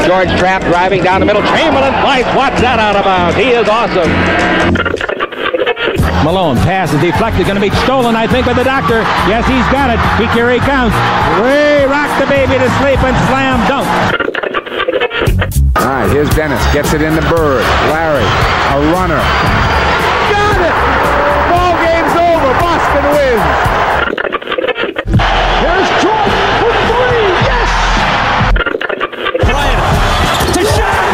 George Trapp driving down the middle. Chamberlain fights. Watch that out of bounds. He is awesome. Malone pass is deflected. Going to be stolen, I think, by the doctor. Yes, he's got it. Here he comes. Way rock the baby to sleep and slam dunk. All right, here's Dennis. Gets it into Bird. Larry, a runner. Got it! Ball game's over. Boston wins. Here's Jordan for three. Yes! Bryant to shot.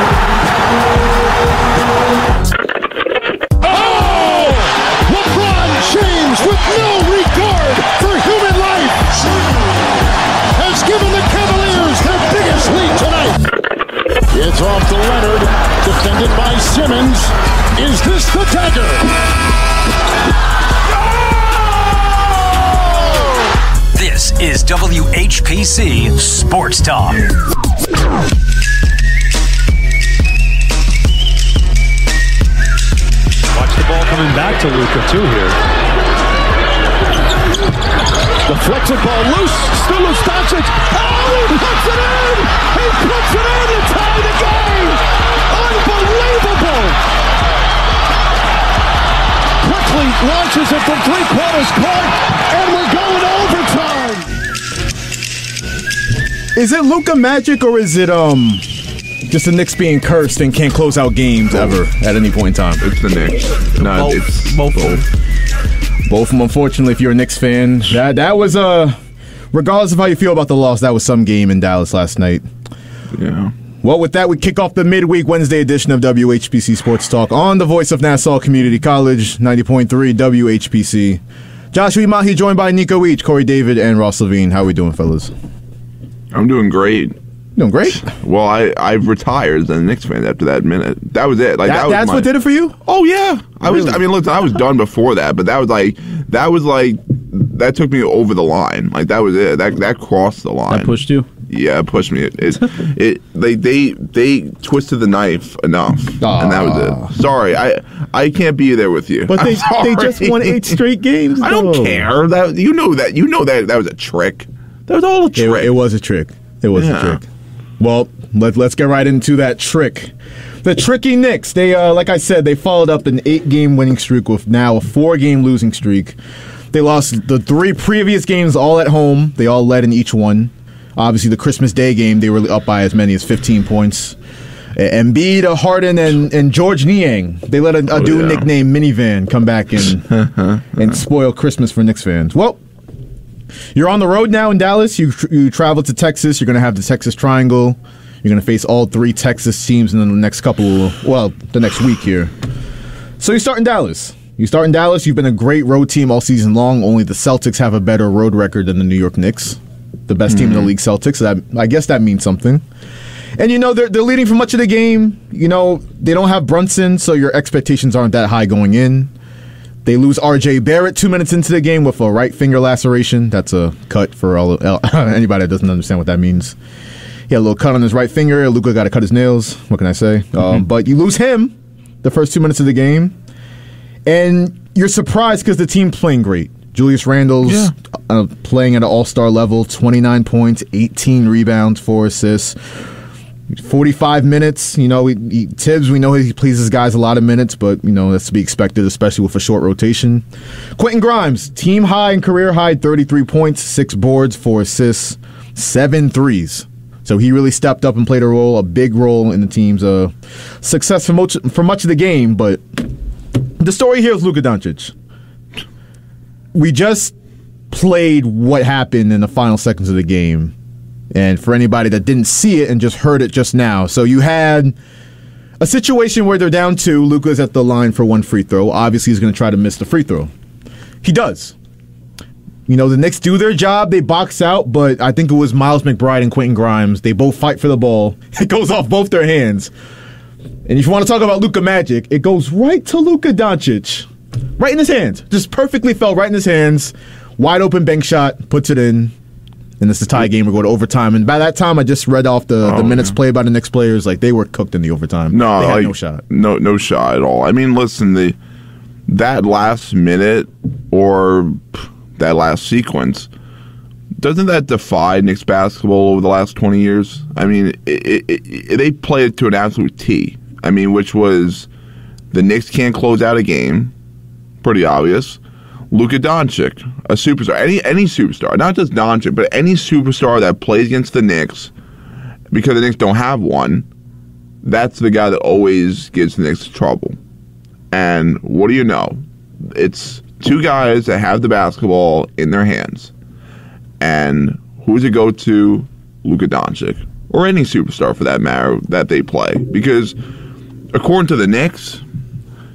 Oh! LeBron James, with no regard for human life, has given the Cavaliers their biggest lead tonight. It's off to Leonard, defended by Simmons. Is this the dagger? This is WHPC Sports Talk. Watch the ball coming back to Luka, too, here. Deflected ball loose. Still loose. Doncic. Oh, he puts it in! He puts it in to tie the game! Unbelievable! Quickly launches it from three-quarters court, and we're going overtime! Is it Luka magic, or is it just the Knicks being cursed and can't close out games ever at any point in time? It's the Knicks. No, it's both. Both of them, unfortunately, if you're a Knicks fan. That was, regardless of how you feel about the loss, that was some game in Dallas last night. Yeah. Well, with that, we kick off the midweek Wednesday edition of WHPC Sports Talk on the voice of Nassau Community College, 90.3 WHPC. Joshua Umahi joined by Nico Each, Corey David, and Ross Levine. How are we doing, fellas? I'm doing great. Doing great? Well, I've retired as a Knicks fan after that minute. That was it. Like that's what did it for you? Oh yeah. Really? Listen, I was done before that, but that took me over the line. Like that was it. That crossed the line. That pushed you? Yeah, it pushed me. They twisted the knife enough, and that was it. Sorry, I can't be there with you. But they just won 8 straight games. I don't care. That you know that was a trick. That was all a trick. It was a trick. It was a trick. Well, let's get right into that trick. The tricky Knicks. They, like I said, they followed up an 8-game winning streak with now a 4-game losing streak. They lost the 3 previous games all at home. They all led in each one. Obviously, the Christmas Day game, they were up by as many as 15 points. Embiid, Harden, and George Niang. They let a dude nicknamed Minivan come back and spoil Christmas for Knicks fans. Well, you're on the road now in Dallas. You travel to Texas. You're going to have the Texas Triangle. You're going to face all 3 Texas teams in the next the next week here. So you start in Dallas. You've been a great road team all season long. Only the Celtics have a better road record than the New York Knicks. The best team in the league, Celtics. So I guess that means something. And, they're leading for much of the game. They don't have Brunson, so your expectations aren't that high going in. They lose R.J. Barrett 2 minutes into the game with a right finger laceration. That's a cut for anybody that doesn't understand what that means. He had a little cut on his right finger. Luka got to cut his nails. What can I say? But you lose him the first 2 minutes of the game. And you're surprised because the team's playing great. Julius Randle's playing at an all-star level, 29 points, 18 rebounds, 4 assists. 45 minutes, Tibbs, we know he plays his guys a lot of minutes, but, that's to be expected, especially with a short rotation. Quentin Grimes, team high and career high, 33 points, 6 boards, 4 assists, 7 threes. So he really stepped up and played a big role in the team's success for much of the game. But the story here is Luka Doncic. We just played what happened in the final seconds of the game. And for anybody that didn't see it and just heard it just now. So you had a situation where they're down 2. Luka's at the line for 1 free throw. Obviously, he's going to try to miss the free throw. He does. The Knicks do their job. They box out, but I think it was Miles McBride and Quentin Grimes. They both fight for the ball. It goes off both their hands. And if you want to talk about Luka magic, it goes right to Luka Doncic. Right in his hands. Just perfectly fell right in his hands. Wide open bank shot, puts it in. And it's a tie game. We're going to overtime. And by that time, I just read off the minutes played by the Knicks players. Like, they were cooked in the overtime. No, they had no shot. No shot at all. I mean, listen, that last minute or that last sequence, doesn't that defy Knicks basketball over the last 20 years? I mean, they played it to an absolute T. I mean, which was the Knicks can't close out a game. Pretty obvious. Luka Doncic, a superstar, any superstar, not just Doncic, but any superstar that plays against the Knicks, because the Knicks don't have one, that's the guy that always gives the Knicks trouble. And what do you know? It's two guys that have the basketball in their hands. And who's it go to? Luka Doncic. Or any superstar for that matter that they play. Because according to the Knicks,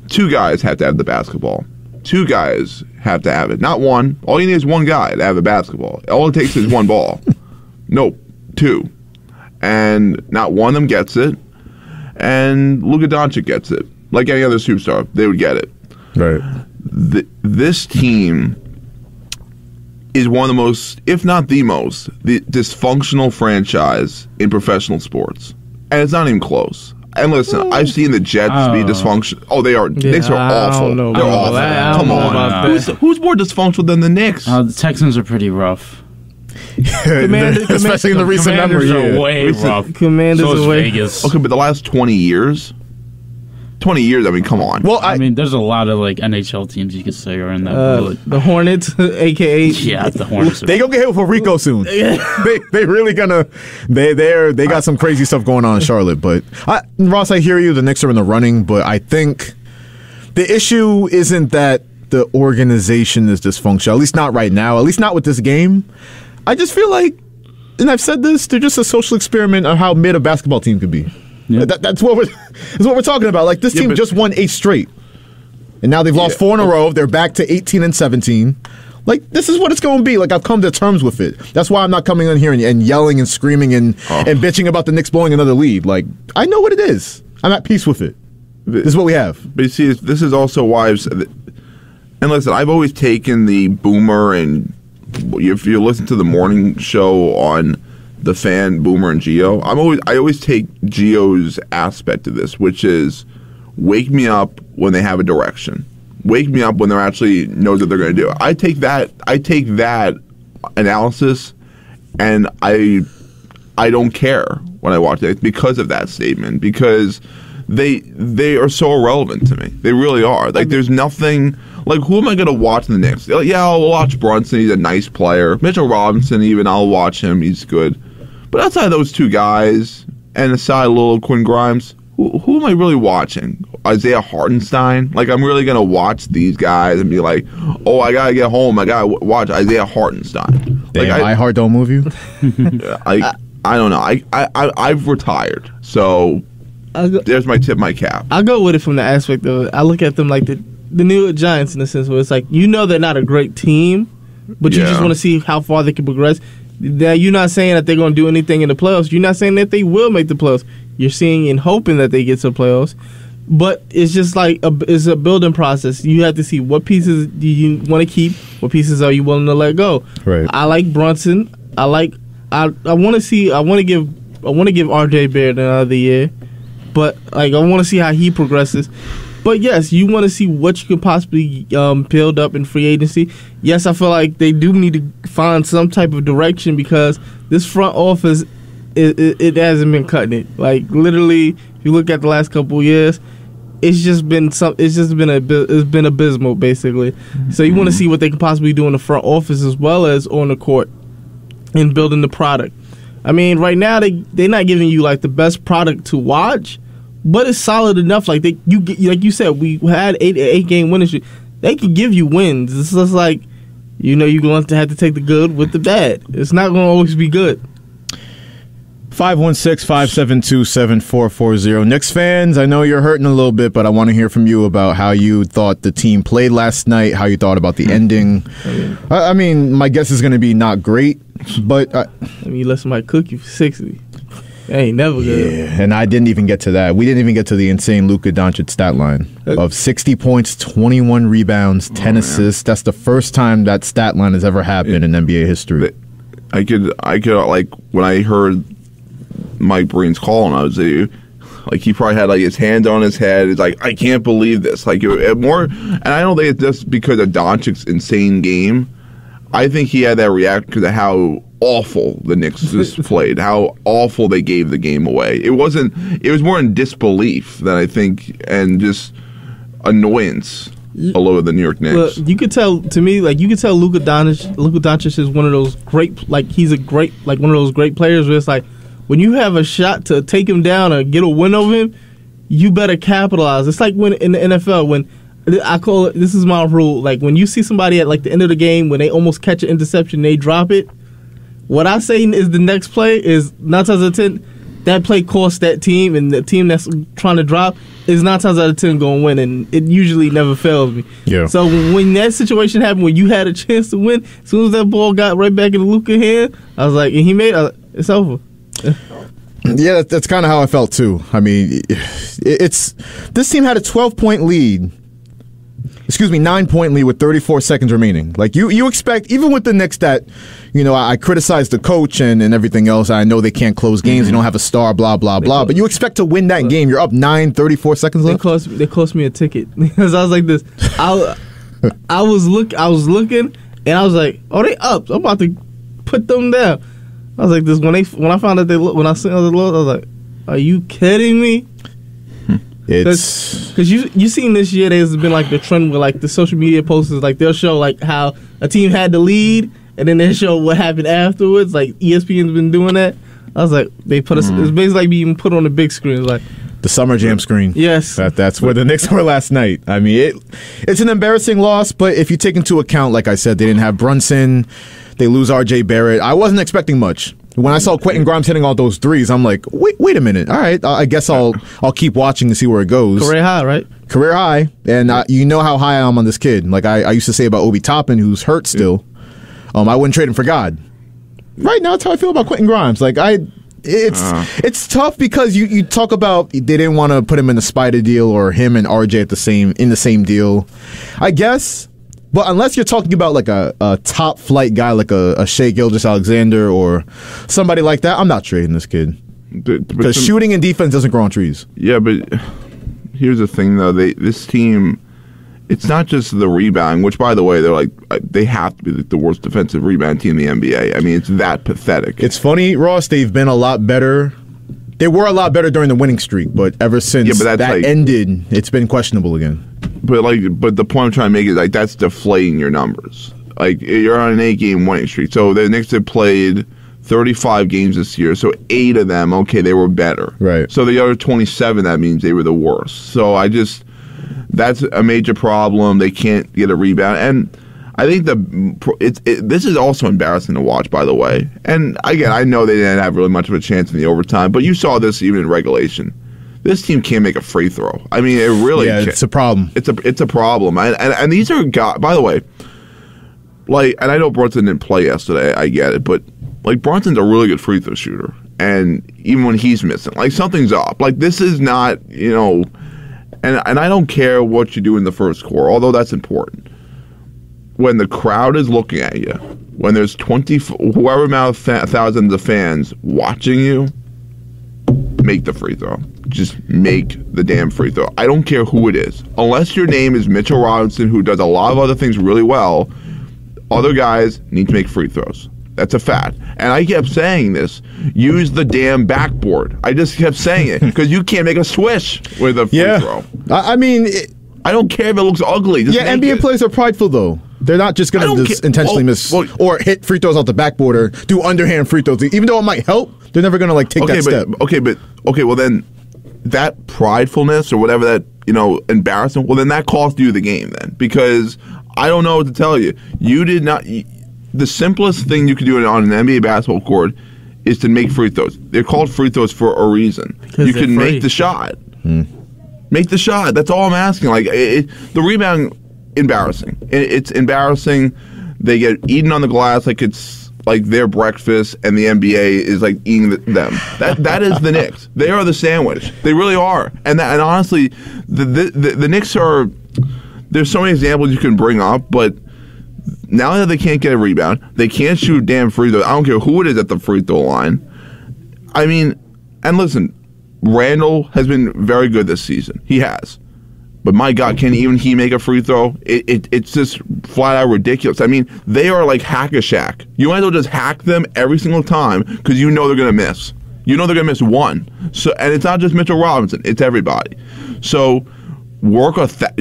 two guys have to have the basketball. Two guys have to have it. Not one. All you need is one guy to have a basketball. All it takes is one ball. Nope. Two. And not one of them gets it. And Luka Doncic gets it. Like any other superstar, they would get it. Right. This team is one of the most, if not the most, the dysfunctional franchise in professional sports. And it's not even close. And listen, I've seen the Jets be dysfunctional. Oh, they are. Yeah, Knicks are awful. They're awful. Come on. Who's more dysfunctional than the Knicks? The Texans are pretty rough. Especially in the recent memory. Are way rough. Commanders so is away. Vegas. Okay, but the last 20 years? 20 years, I mean, come on. Well, I mean, there's a lot of like NHL teams you could say are in that. The Hornets, a.k.a. Yeah, the Hornets. They gonna get hit with Rico soon. they really gonna. They got some crazy stuff going on in Charlotte. But Ross, I hear you. The Knicks are in the running, but I think the issue isn't that the organization is dysfunctional. At least not right now. At least not with this game. I just feel like, and I've said this, they're just a social experiment on how mid a basketball team could be. Yeah. That's what we're talking about. Like, this team just won 8 straight, and now they've lost 4 in a row. They're back to 18 and 17. Like, this is what it's going to be. Like, I've come to terms with it. That's why I'm not coming in here and yelling and screaming and bitching about the Knicks blowing another lead. Like, I know what it is. I'm at peace with it. This is what we have. But you see, this is also why I've said, and listen, I've always taken the Boomer, and if you listen to the morning show on the Fan, Boomer, and Gio, I always take Gio's aspect of this, which is wake me up when they have a direction. Wake me up when they're actually knows what they're going to do. I take that analysis, and I don't care when I watch it because of that statement, because they are so irrelevant to me. They really are. Like, there's nothing. Like, who am I going to watch in the Knicks? Yeah, I'll watch Brunson. He's a nice player. Mitchell Robinson, even, I'll watch him. He's good. But outside of those two guys, and aside a little Quinn Grimes, who am I really watching? Isaiah Hartenstein? Like, I'm really going to watch these guys and be like, oh, I got to get home. I got to watch Isaiah Hartenstein. Damn, my heart don't move you? I don't know. I've retired. So there's my tip, my cap. I'll go with it from the aspect of it. I look at them like the New York Giants in the sense where it's like, you know they're not a great team, but you just want to see how far they can progress. Now, you're not saying that they're going to do anything in the playoffs. You're not saying that they will make the playoffs. You're seeing and hoping that they get to the playoffs. But it's just like it's a building process. You have to see what pieces do you want to keep, what pieces are you willing to let go. Right. I like Brunson. I want to give RJ Barrett another year, but like I want to see how he progresses. But yes, you want to see what you could possibly build up in free agency. Yes, I feel like they do need to find some type of direction because this front office, it hasn't been cutting it. Like, literally, if you look at the last couple of years, it's been abysmal basically. So you want to see what they can possibly do in the front office as well as on the court and building the product. I mean, right now they're not giving you like the best product to watch. But it's solid enough. Like like you said, we had 8 game winning streak. They can give you wins. It's just like, you're going to have to take the good with the bad. It's not going to always be good. 516-572-7440. Knicks fans, I know you're hurting a little bit, but I want to hear from you about how you thought the team played last night, how you thought about the ending. I mean, my guess is going to be not great, but you let somebody cook you for 60. Ain't never good. Yeah, and I didn't even get to that. We didn't even get to the insane Luka Doncic stat line of 60 points, 21 rebounds, 10 assists. That's the first time that stat line has ever happened in NBA history. I could like when I heard Mike Breen's call, and I was like, he probably had like his hand on his head. He's like, I can't believe this. Like, and I don't think it's just because of Doncic's insane game. I think he had that reaction because of how awful the Knicks just played, how awful they gave the game away. It was more in disbelief than I think, and just annoyance all over the New York Knicks. Well, you could tell Luka Doncic is one of those great, like he's a great, like one of those great players where it's like when you have a shot to take him down or get a win over him, you better capitalize. It's like when in the NFL when I call it, this is my rule, like when you see somebody at like the end of the game when they almost catch an interception, they drop it. What I say is the next play is 9 times out of 10, that play costs that team, and the team that's trying to drop is 9 times out of 10 going to win, and it usually never fails me. Yeah. So when that situation happened, when you had a chance to win, as soon as that ball got right back in Luka's hand, I was like, and he made it, it's over. Yeah, that's kind of how I felt too. I mean, this team had a 12-point lead. 9-point lead with 34 seconds remaining. Like you expect, even with the Knicks that, I criticize the coach and everything else. I know they can't close games. You don't have a star, blah, blah, blah. But you expect to win that game. You're up 9, 34 seconds left. They cost me a ticket because I was like this. I was looking and I was like, oh, they up. I'm about to put them down. I was like this when I found out when I saw the look, I was like, are you kidding me? Because you seen this year there's been like the trend where like the social media posters, like they'll show like how a team had the lead and then they'll show what happened afterwards. Like ESPN's been doing that. I was like, they put us. It's basically like being put on the big screen. It's like the Summer Jam screen. Yes, that's where the Knicks were last night. I mean, it's an embarrassing loss, but if you take into account, like I said, they didn't have Brunson, they lose R.J. Barrett. I wasn't expecting much. When I saw Quentin Grimes hitting all those threes, I'm like, wait a minute. All right, I guess I'll keep watching to see where it goes. Career high, right? Career high, and you know how high I am on this kid. Like I used to say about Obi Toppin, who's hurt still. I wouldn't trade him for God. Right now, that's how I feel about Quentin Grimes. Like it's tough because you talk about they didn't want to put him in the Spider deal or him and RJ in the same deal. I guess. But unless you're talking about like a top flight guy like a Shai Gilgeous-Alexander or somebody like that, I'm not trading this kid. Because shooting and defense doesn't grow on trees. Yeah, but here's the thing though. This team, it's not just the rebound, which by the way, they have to be the worst defensive rebound team in the NBA. I mean, it's that pathetic. It's funny, Ross, they've been a lot better. They were a lot better during the winning streak, but ever since that ended, it's been questionable again. But the point I'm trying to make is like that's deflating your numbers. Like you're on an 8-game winning streak. So the Knicks have played 35 games this year. So 8 of them, okay, they were better. Right. So the other 27, that means they were the worst. So that's a major problem. They can't get a rebound, and I think this is also embarrassing to watch, by the way. And again, I know they didn't have really much of a chance in the overtime, but you saw this even in regulation. This team can't make a free throw. I mean, it really it's a problem. It's a problem. And these are guys, by the way, like, and I know Brunson didn't play yesterday, I get it, but like Brunson's a really good free throw shooter. And even when he's missing, like something's up. Like this is not, and I don't care what you do in the first quarter, although that's important. When the crowd is looking at you, when there's whoever amount of thousands of fans watching you, make the free throw. Just make the damn free throw. I don't care who it is. Unless your name is Mitchell Robinson, who does a lot of other things really well, other guys need to make free throws. That's a fact. And I kept saying this. Use the damn backboard. I just kept saying it because you can't make a swish with a free throw. I mean, I don't care if it looks ugly. Just NBA players are prideful, though. They're not just going to intentionally miss or hit free throws off the backboard or do underhand free throws. Even though it might help, they're never going to take that step. Okay, well then that pridefulness or whatever that, embarrassment, well then that cost you the game then. Because I don't know what to tell you. You did not... The simplest thing you could do on an NBA basketball court is to make free throws. They're called free throws for a reason. You can make the shot. Make the shot. That's all I'm asking. Like the rebound... Embarrassing. It's embarrassing. They get eaten on the glass like it's like their breakfast, and the NBA is like eating them. That is the Knicks. They are the sandwich. They really are. And honestly, the Knicks are. There's so many examples you can bring up, but now that they can't get a rebound, they can't shoot damn free throws. I don't care who it is at the free throw line. I mean, and listen, Randall has been very good this season. He has. But my God, can even he make a free throw? It's just flat out ridiculous. I mean, they are like hack-a-shack. You might as well just hack them every single time because you know they're going to miss. You know they're going to miss one. So, and it's not just Mitchell Robinson. It's everybody. So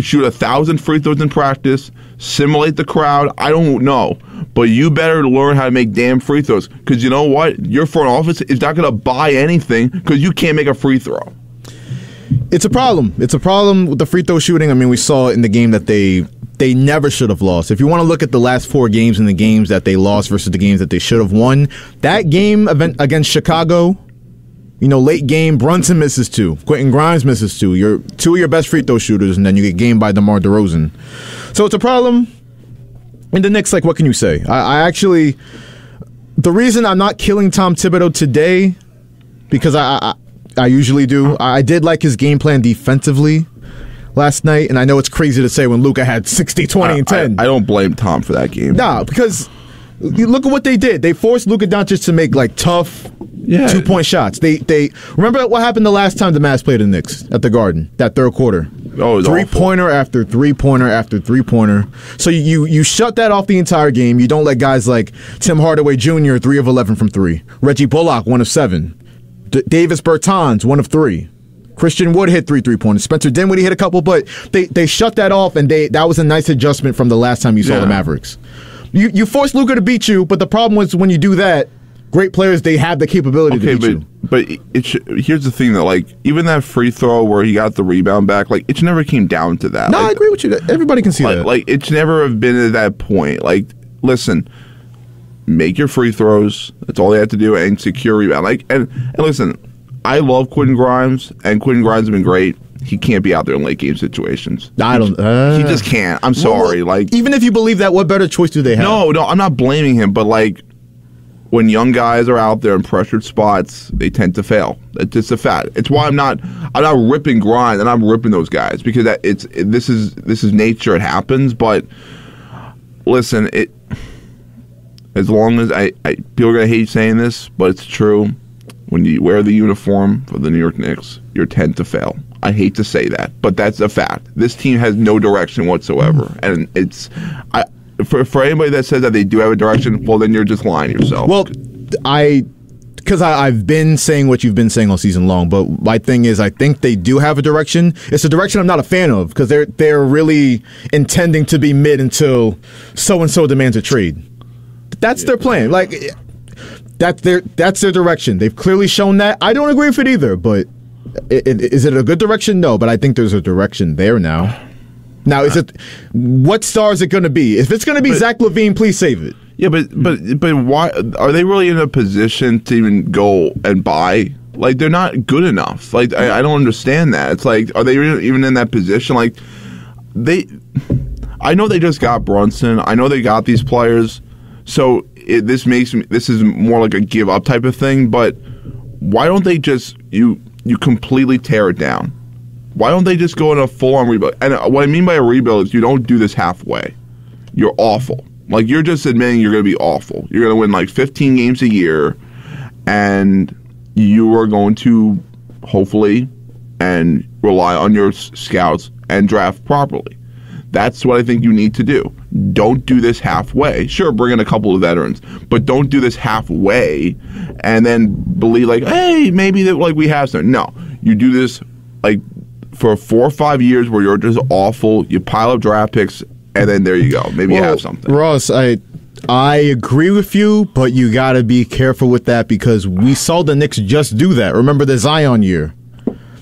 shoot 1,000 free throws in practice, simulate the crowd. I don't know. But you better learn how to make damn free throws because you know what? Your front office is not going to buy anything because you can't make a free throw. It's a problem. It's a problem with the free throw shooting. I mean, we saw in the game that they never should have lost. If you want to look at the last 4 games and the games that they lost versus the games that they should have won, that game against Chicago, late game, Brunson misses 2. Quentin Grimes misses 2. 2 of your best free throw shooters, and then you get gamed by DeMar DeRozan. So it's a problem. And the Knicks, what can you say? I actually, the reason I'm not killing Tom Thibodeau today, because I usually do. I did like his game plan defensively last night, and I know it's crazy to say when Luka had 60, 20, and 10. I don't blame Tom for that game. Nah, because you look at what they did. They forced Luka Doncic to make tough 2-point shots. They remember what happened the last time the Mavs played the Knicks at the Garden, that third quarter. Oh, it was 3-pointer after 3-pointer after 3-pointer. So you shut that off the entire game. You don't let guys like Tim Hardaway Jr. 3 of 11 from 3, Reggie Bullock 1 of 7. Davis Bertans, 1 of 3. Christian Wood hit 3 3-pointers. Spencer Dinwiddie hit a couple, but they shut that off, and that was a nice adjustment from the last time you saw the Mavericks. You forced Luka to beat you, but the problem was when you do that, great players, they have the capability to beat you. But here's the thing, though. Even that free throw where he got the rebound back, it never came down to that. No, I agree with you. Everybody can see that. It's never have been at that point. Listen, make your free throws. That's all they have to do, and secure rebound. And listen, I love Quentin Grimes, and Quentin Grimes has been great. He can't be out there in late game situations. He just can't. I'm sorry. Even if you believe that, what better choice do they have? No, I'm not blaming him, but when young guys are out there in pressured spots, they tend to fail. It's just a fact. It's why I'm not ripping Grimes, and I'm ripping those guys because this is nature. It happens, but listen, as long as people are gonna hate saying this, but it's true. When you wear the uniform for the New York Knicks, you tend to fail. I hate to say that, but that's a fact. This team has no direction whatsoever, and for anybody that says that they do have a direction, well, then you're just lying to yourself. Well, because I've been saying what you've been saying all season long, but my thing is I think they do have a direction. It's a direction I'm not a fan of because they're really intending to be mid until so-and-so demands a trade. That's their plan. That's their direction. They've clearly shown that. I don't agree with it either, but is it a good direction? No, but I think there's a direction there now. Now, what star is it going to be? If it's going to be Zach LaVine, please save it. Yeah, but why are they really in a position to even go and buy? They're not good enough. I don't understand that. It's are they even in that position? I know they just got Brunson. I know they got these players. So this is more like a give up type of thing. But why don't they just you completely tear it down? Why don't they just go in a full-on rebuild? And what I mean by a rebuild is you don't do this halfway. You're awful. You're just admitting you're going to be awful. You're going to win 15 games a year, and you are going to hopefully and rely on your scouts and draft properly. That's what I think you need to do. Don't do this halfway. Sure, bring in a couple of veterans, but don't do this halfway and then believe hey, maybe that we have something. No, you do this for 4 or 5 years where you're just awful. You pile up draft picks, and then there you go. Maybe you have something. Ross, I agree with you, but you got to be careful with that because we saw the Knicks just do that. Remember the Zion year?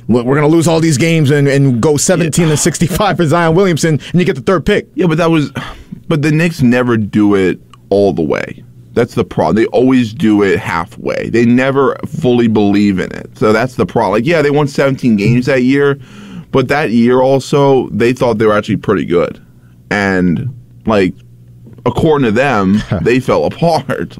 We're going to lose all these games and go 17-65 for Zion Williamson, and you get the third pick. Yeah, but the Knicks never do it all the way. That's the problem. They always do it halfway. They never fully believe in it. So that's the problem. They won 17 games that year, but that year also, they thought they were actually pretty good. And, according to them, they fell apart.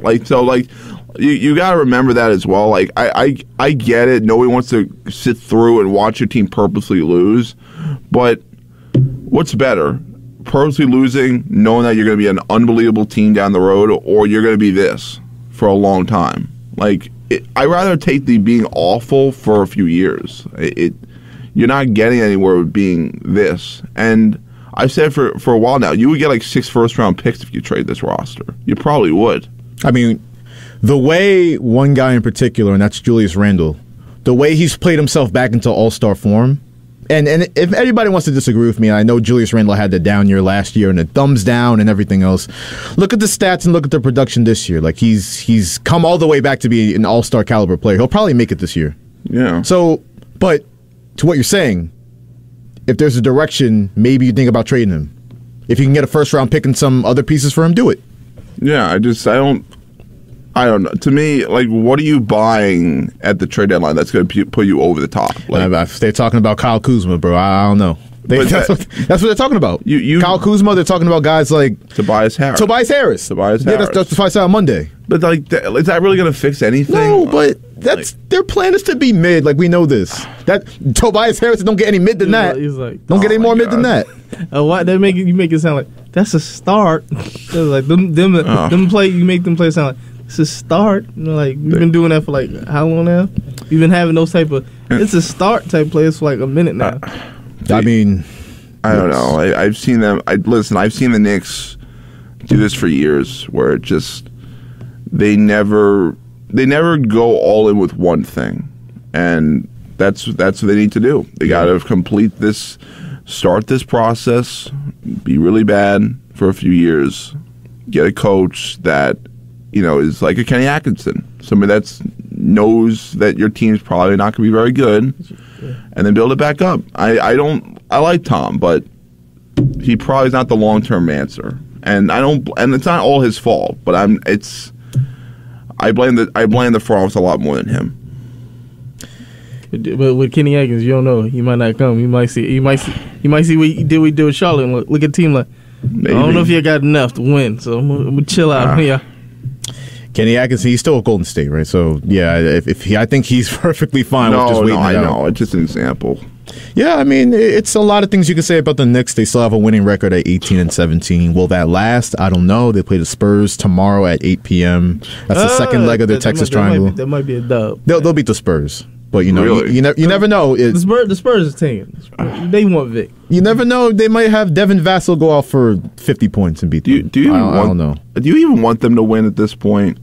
You got to remember that as well. I get it. Nobody wants to sit through and watch your team purposely lose. But what's better? Purposely losing, knowing that you're going to be an unbelievable team down the road, or you're going to be this for a long time. I'd rather take the being awful for a few years. you're not getting anywhere with being this. And I've said for a while now, you would get like 6 first-round picks if you trade this roster. You probably would. I mean, the way one guy in particular, and that's Julius Randle, the way he's played himself back into all-star form, and if anybody wants to disagree with me, I know Julius Randle had the down year last year and the thumbs down and everything else. Look at the stats and look at the production this year. Like, he's come all the way back to be an all-star caliber player. He'll probably make it this year. Yeah. So, but to what you're saying, if there's a direction, maybe you think about trading him. If you can get a first-round pick and some other pieces for him, do it. Yeah, I don't know. To me, like, what are you buying at the trade deadline that's going to put you over the top? Like, if they're talking about Kyle Kuzma, bro, I don't know. That's what they're talking about. Kyle Kuzma, they're talking about guys like Tobias Harris. Yeah, that's what I said on Monday. But like, is that really going to fix anything? No, but their plan is to be mid. Like, we know this. That Tobias Harris don't get any mid than that. He's like, don't get any more mid than that. Why they you make it sound like that's a start? Like them play. You make them play sound like it's a start. You know, like, we've been doing that for like how long now? We've been having those type of it's a start type players for like a minute now. I mean, I don't know. I've seen them. I've seen the Knicks do this for years, where it just they never go all in with one thing, and that's what they need to do. They got to complete this, start this process, be really bad for a few years, get a coach that is like a Kenny Atkinson, somebody that knows that your team's probably not going to be very good, and then build it back up. I like Tom, but he probably is not the long-term answer, and it's not all his fault. But I blame the front office a lot more than him. But with Kenny Atkins, you don't know. He might not come. You might see what he did with Charlotte. And look at the team like, maybe. I don't know if you got enough to win, so I'm gonna chill out here. Kenny Atkins, he's still at Golden State, right? So yeah, I think he's perfectly fine with just waiting it out. I know. It's just an example. Yeah, I mean, it's a lot of things you can say about the Knicks. They still have a winning record at 18-17. Will that last? I don't know. They play the Spurs tomorrow at 8 p.m. That's the second leg of their Texas Triangle. That might be a dub. They'll beat the Spurs. But you never know. The Spurs is tanking. They want Vic. You never know. They might have Devin Vassell go out for 50 points and beat them. I don't know. Do you even want them to win at this point?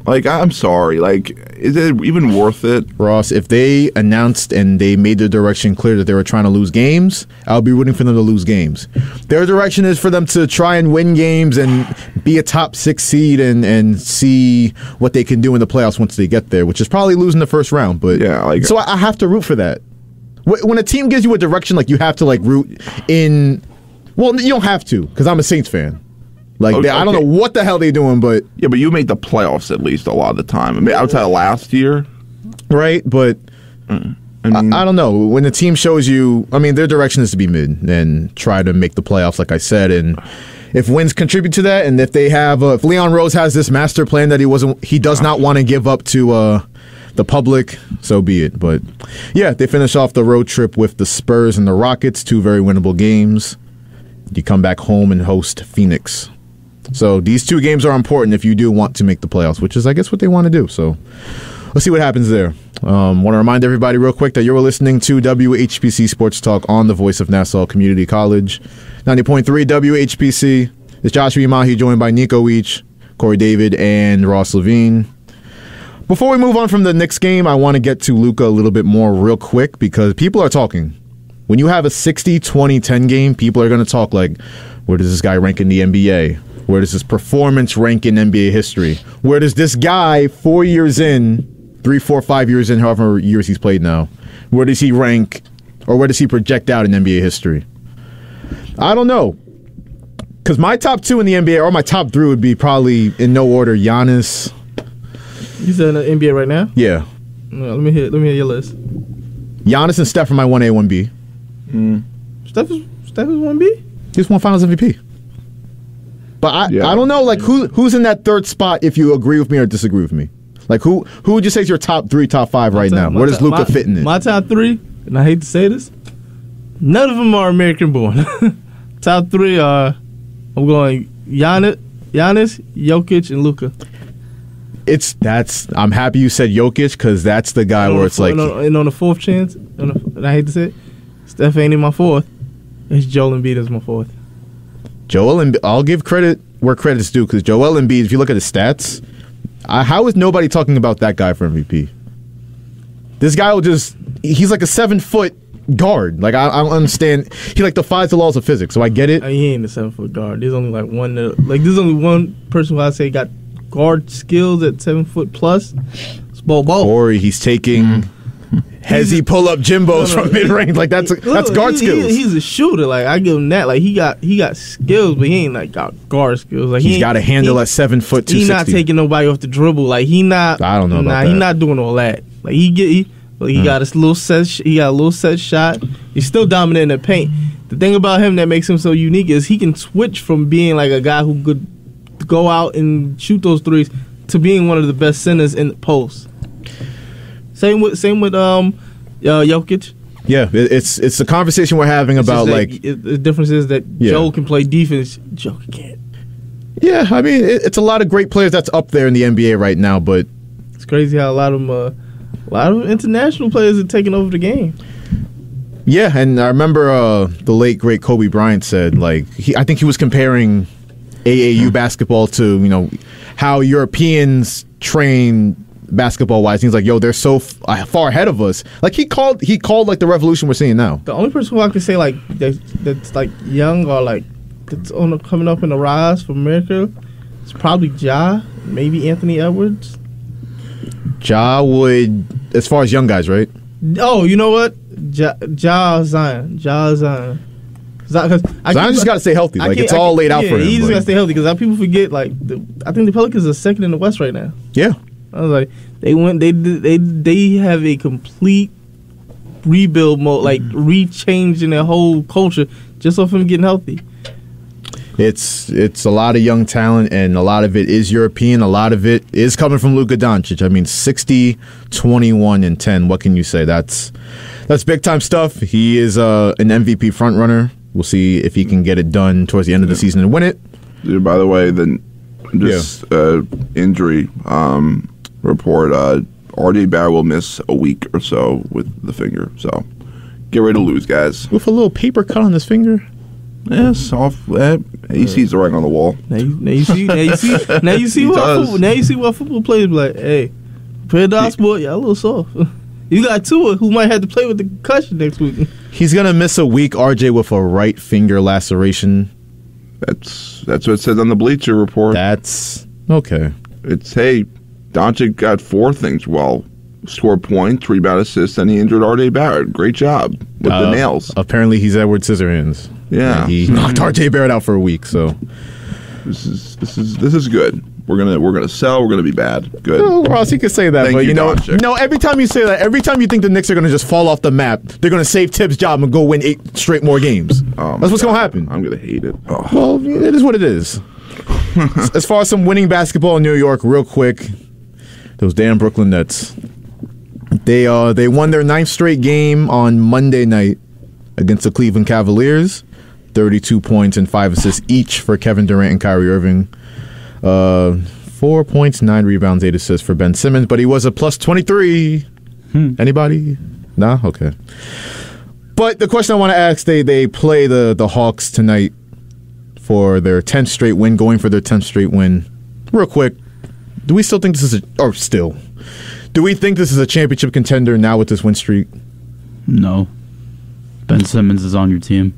Like, I'm sorry. Like, is it even worth it? Ross, if they announced and they made their direction clear that they were trying to lose games, I'll be rooting for them to lose games. Their direction is for them to try and win games and be a top 6 seed and see what they can do in the playoffs once they get there, which is probably losing the first round. But yeah, so I have to root for that. When a team gives you a direction, like, you have to root in. Well, you don't have to, because I'm a Saints fan. I don't know what the hell they're doing, but yeah, but you make the playoffs at least a lot of the time. I mean, outside of last year, right? But I don't know. When the team shows you, I mean, their direction is to be mid and try to make the playoffs, like I said. And if wins contribute to that, and if they have, if Leon Rose has this master plan that he does not want to give up to the public, so be it. But yeah, they finish off the road trip with the Spurs and the Rockets, 2 very winnable games. You come back home and host Phoenix. So these 2 games are important if you do want to make the playoffs, which is, I guess, what they want to do. So let's see what happens there. Want to remind everybody real quick that you're listening to WHPC Sports Talk on the Voice of Nassau Community College. 90.3 WHPC. It's Joshua Umahi, joined by Nico Weech, Corey David, and Ross Levine. Before we move on from the Knicks game, I want to get to Luka a little bit more real quick because people are talking. When you have a 60-20-10 game, people are going to talk like, where does this guy rank in the NBA? Where does his performance rank in NBA history? Where does this guy 4 years in, 3, 4, 5 years in, however years he's played now, where does he rank or where does he project out in NBA history? I don't know. Because my top 2 in the NBA, or my top 3 would be probably in no order, Giannis. He's in the NBA right now? Yeah. No, let me hear your list. Giannis and Steph are my 1A, 1B. Steph is 1B? He's won Finals MVP. But I don't know, who's in that third spot if you agree with me or disagree with me? Like, who would you say is your top 3, top 5 right now? Where does Luka fit in it? My top 3, and I hate to say this, none of them are American-born. Top 3 are, I'm going Giannis, Jokic, and Luka. I'm happy you said Jokic because that's the guy where it's like... And on the 4th chance, and I hate to say it, Steph ain't in my fourth. It's Joel Embiid as my fourth. Joel Embiid, I'll give credit where credit's due, because Joel Embiid, if you look at his stats, how is nobody talking about that guy for MVP? This guy he's like a 7-foot guard. Like, I don't understand. He like defies the laws of physics, so I get it. He ain't a 7-foot guard. There's only there's only one person who I say got guard skills at 7 foot plus. It's Bol Bol. Corey, he's taking hezzy pull-up Jimbos from mid-range. Like, that's guard skills. He's a shooter. Like, I give him that. Like, he got skills, but he ain't like got guard skills. Like, he's got a handle at 7 foot 260. He's not taking nobody off the dribble. Like, he not. I don't know about that. He's not doing all that. Like, he got a little set. He got a little set shot. He's still dominant in the paint. The thing about him that makes him so unique is he can switch from being like a guy who could go out and shoot those threes to being one of the best centers in the post. Same with Jokic. Yeah, it's the conversation we're having about the difference is that Joe can play defense, Jokic can't. Yeah, I mean it's a lot of great players that's up there in the NBA right now, but it's crazy how a lot of international players are taking over the game. Yeah, and I remember the late great Kobe Bryant said, like, I think he was comparing AAU basketball to how Europeans train basketball wise. He's like, yo, they're so far ahead of us. Like, he called like the revolution we're seeing now. The only person who I can say like that's like young or like that's coming up in the rise for America is probably Ja, maybe Anthony Edwards. Ja would, as far as young guys, right? Oh, you know what? Zion. Zion just got to stay healthy. Like, it's all laid out for him. He just got to stay healthy because people forget. Like, I think the Pelicans are second in the West right now. Yeah, I was like, they have a complete rebuild mode, like re-changing their whole culture just off him getting healthy. It's a lot of young talent, and a lot of it is European. A lot of it is coming from Luka Doncic. I mean, 60, 21, and 10. What can you say? That's big time stuff. He is an MVP frontrunner. We'll see if he can get it done towards the end of the season and win it. Dude, by the way, injury report. RJ Barrett will miss a week or so with the finger. So get ready to lose, guys. With a little paper cut on his finger. Yes, he sees the writing on the wall. Now you see what football players be like. Hey, play the sport, y'all a little soft. You got Tua, who might have to play with the concussion next week. He's gonna miss a week, RJ, with a right finger laceration. That's what it says on the Bleacher Report. That's okay. It's Doncic got 4 things well. Scored points, rebound, assists, and he injured RJ Barrett. Great job with the nails. Apparently, he's Edward Scissorhands. Yeah, he knocked RJ Barrett out for a week. So this is good. We're gonna sell. We're gonna be bad. Good. Oh, Ross, you could say that, but you know, every time you say that, every time you think the Knicks are gonna just fall off the map, they're gonna save Tibbs' job and go win 8 straight more games. That's what's gonna happen. I'm gonna hate it. Oh. Well, it is what it is. As far as some winning basketball in New York, real quick, those damn Brooklyn Nets. They won their 9th straight game on Monday night against the Cleveland Cavaliers. 32 points and 5 assists each for Kevin Durant and Kyrie Irving. 4 points, 9 rebounds, 8 assists for Ben Simmons, but he was a plus 23. Anybody? Nah? Okay. But the question I want to ask, they play the Hawks tonight for their 10th straight win, going for their 10th straight win. Real quick, do we still think this is do we think this is a championship contender now with this win streak? No. Ben Simmons is on your team.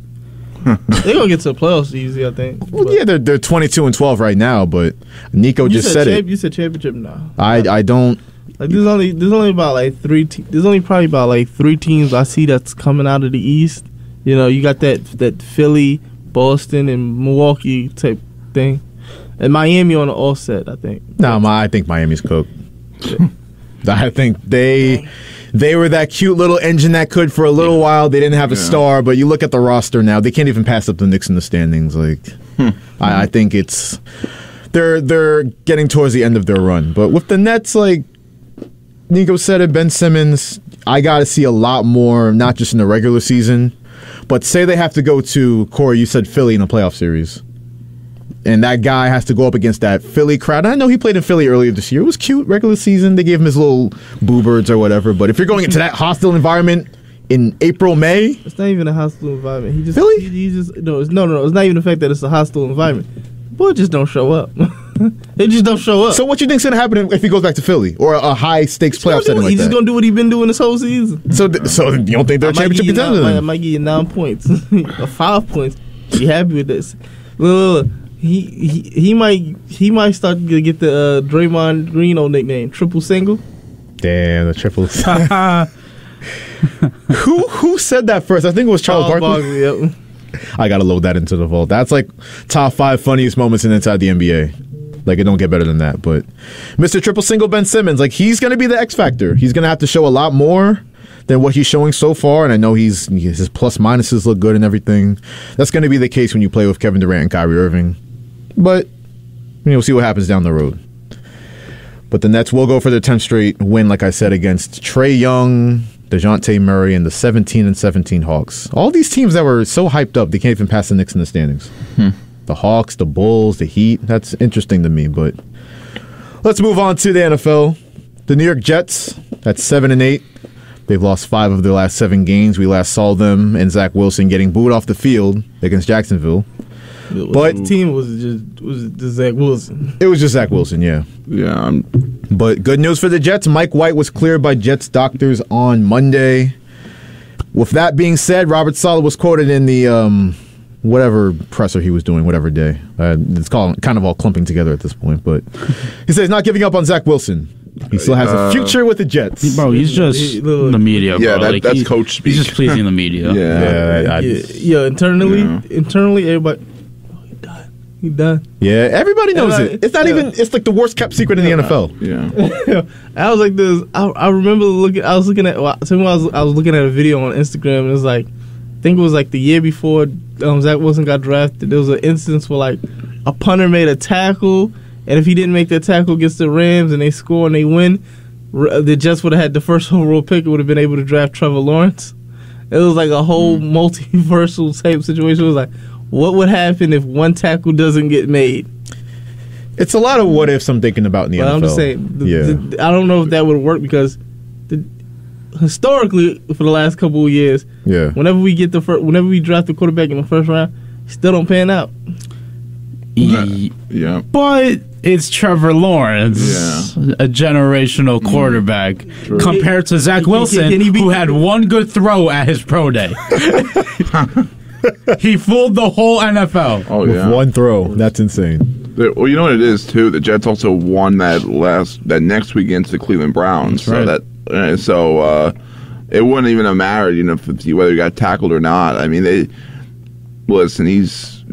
They're gonna get to the playoffs easy, I think. Well, yeah, they're 22-12 right now, but Nico just said it. You said championship now. I don't. Like there's only about like 3. There's only probably about like 3 teams I see that's coming out of the East. You know, you got that Philly, Boston, and Milwaukee type thing, and Miami on the offset. I think. I think Miami's cooked. Yeah. I think they were that cute little engine that could for a little while. They didn't have a star, but you look at the roster now; they can't even pass up the Knicks in the standings. Like, I think they're getting towards the end of their run. But with the Nets, like Nico said it, Ben Simmons, I got to see a lot more, not just in the regular season, but say they have to go to Corey. You said Philly in a playoff series. And that guy has to go up against that Philly crowd. I know he played in Philly earlier this year. It was cute, regular season. They gave him his little boo birds or whatever. But if you're going into that hostile environment in April, May. It's not even a hostile environment. He just Philly? He just no. It's not even the fact that it's a hostile environment. Boy, just don't show up. They just don't show up. So what you think's gonna happen if he goes back to Philly or a high stakes playoff setting like that? He's just gonna do what he's been doing this whole season. So you don't think they're a championship contender? I might give you 9 points or 5 points. Be happy with this. Look. He might start to get the Draymond Green old nickname, triple single. Damn, the triple. Who said that first? I think it was Charles Barkley. Yep. I gotta load that into the vault. That's like top 5 funniest moments inside the NBA. Like, it don't get better than that. But Mr. Triple Single Ben Simmons, like, he's gonna be the X factor. He's gonna have to show a lot more than what he's showing so far. And I know his plus minuses look good and everything. That's gonna be the case when you play with Kevin Durant and Kyrie Irving. But we'll see what happens down the road. But the Nets will go for their 10th straight win, like I said, against Trae Young, DeJounte Murray, and the 17-17 Hawks. All these teams that were so hyped up, they can't even pass the Knicks in the standings. The Hawks, the Bulls, the Heat. That's interesting to me. But let's move on to the NFL. The New York Jets at 7-8. They've lost 5 of their last 7 games. We last saw them and Zach Wilson getting booed off the field against Jacksonville. But the team was just Zach Wilson. It was just Zach Wilson, yeah. Yeah. But good news for the Jets. Mike White was cleared by Jets doctors on Monday. With that being said, Robert Saleh was quoted in the whatever presser he was doing, whatever day. It's kind of all clumping together at this point. But he says he's not giving up on Zach Wilson. He still has a future with the Jets. Bro, he's just the media, bro. Yeah, that's coach speak. He's just pleasing the media. Internally, everybody... He done. Yeah, everybody knows it. It's not even. It's like the worst kept secret in the NFL. Yeah. I was like this. I remember looking. I was looking at a video on Instagram, and it was like, I think it was like the year before Zach Wilson got drafted. There was an instance where like a punter made a tackle, and if he didn't make that tackle against the Rams and they score and they win, the Jets would have had the first overall pick. It would have been able to draft Trevor Lawrence. It was like a whole multiversal type situation. It was like, what would happen if one tackle doesn't get made? It's a lot of what ifs I'm thinking about in the NFL. I'm just saying, I don't know if that would work because historically, for the last couple of years, whenever we draft the quarterback in the first round, still don't pan out. Yeah, but it's Trevor Lawrence, a generational quarterback, compared to Zach Wilson, who had one good throw at his pro day. He fooled the whole NFL with one throw. That's insane. Well, you know what it is too. The Jets also won that next week against the Cleveland Browns. That's right. So it wouldn't even have mattered, whether he got tackled or not. I mean,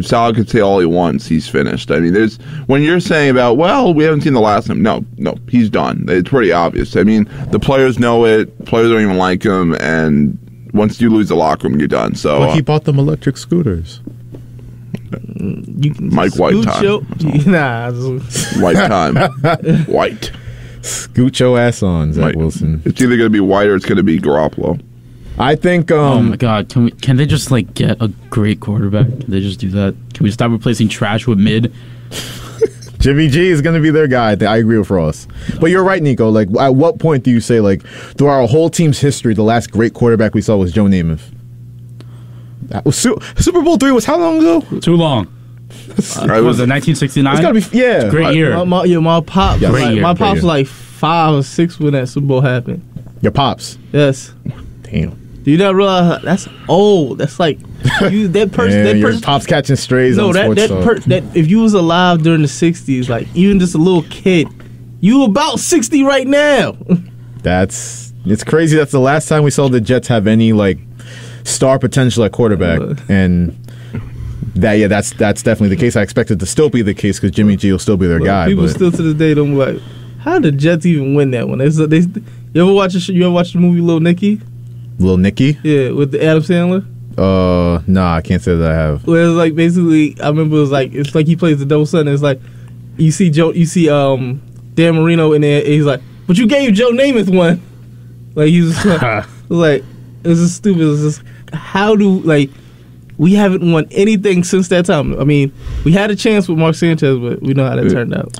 Salah could say all he wants. He's finished. I mean, when you're saying about, well, we haven't seen the last of him. No, he's done. It's pretty obvious. I mean, the players know it. Players don't even like him, and once you lose the locker room, you're done. So he bought them electric scooters. Mike White time. White time. White. Scoot your ass on, Zach Wilson. It's either going to be White or it's going to be Garoppolo. I think. Oh my God! Can they just get a great quarterback? Can they just do that? Can we stop replacing trash with mid? Jimmy G is going to be their guy. I agree with Ross. But you're right, Nico. Like, at what point do you say, like, through our whole team's history, the last great quarterback we saw was Joe Namath? That was Super Bowl III was how long ago? Too long. Was it 1969? It's got to be, It's a great year. My pops. My pops was like 5 or 6 when that Super Bowl happened. Your pops? Yes. Damn. Do you not realize that's old? That's like that person. Your pops catching strays. No, that if you was alive during the '60s, like even just a little kid, you about 60 right now. It's crazy. That's the last time we saw the Jets have any like star potential at quarterback, and that's definitely the case. I expect it to still be the case because Jimmy G will still be their guy. People still to this day don't like, how did the Jets even win that one? You ever watch the movie Little Nicky? Little Nicky? Yeah, with the Adam Sandler? Nah, I can't say that I have. Well, it's like basically, I remember it's like he plays the double son. It's like you see Dan Marino in there. And he's like, but you gave Joe Namath one. Like he's like, it's just stupid. It's just we haven't won anything since that time. I mean, we had a chance with Mark Sanchez, but we know how that turned out.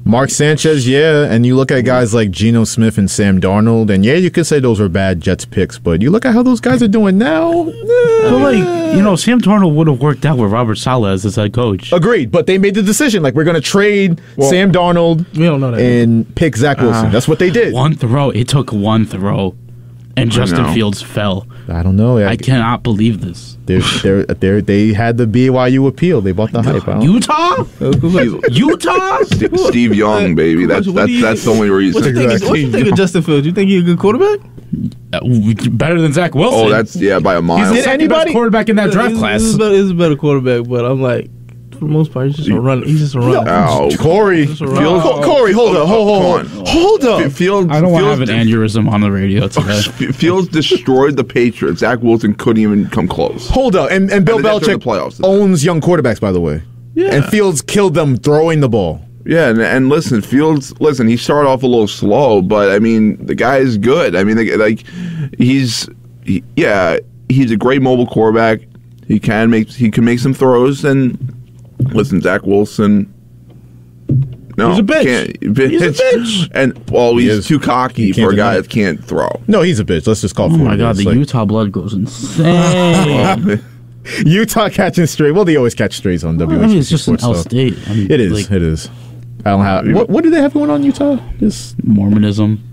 Mark Sanchez, yeah, and you look at guys like Geno Smith and Sam Darnold, and yeah, you could say those were bad Jets picks, but you look at how those guys are doing now. But Sam Darnold would have worked out with Robert Saleh as his head coach. Agreed, but they made the decision, like, we're going to trade Sam Darnold and pick Zach Wilson. That's what they did. One throw. It took one throw, and Justin Fields fell. I don't know. I cannot believe this. They had the BYU appeal. They bought the hype. Utah? Utah? Steve Young, baby. That's the only reason. What you think of Justin Fields? You think he's a good quarterback? Better than Zach Wilson. Oh, that's by a mile. He's the second best quarterback in that draft class. He's a better quarterback, but I'm like, for the most part, he's just a runner. Corey, hold up. Fields, I don't want to have an aneurysm on the radio today. Fields destroyed the Patriots. Zach Wilson couldn't even come close. Hold up, and Bill Belichick owns young quarterbacks, by the way. Yeah, and Fields killed them throwing the ball. Yeah, and listen, Fields. Listen, he started off a little slow, but I mean, the guy is good. I mean, he's a great mobile quarterback. He can make some throws and. Listen, Zach Wilson. No, he's a bitch. He's a bitch. And he's too cocky for a guy that can't throw. No, he's a bitch. Let's just call it. Oh my God, the Utah blood goes insane. Utah catching straight. Well, they always catch strays on WHPC. It's just an L State. It is. I don't have. What do they have going on in Utah? Just Mormonism.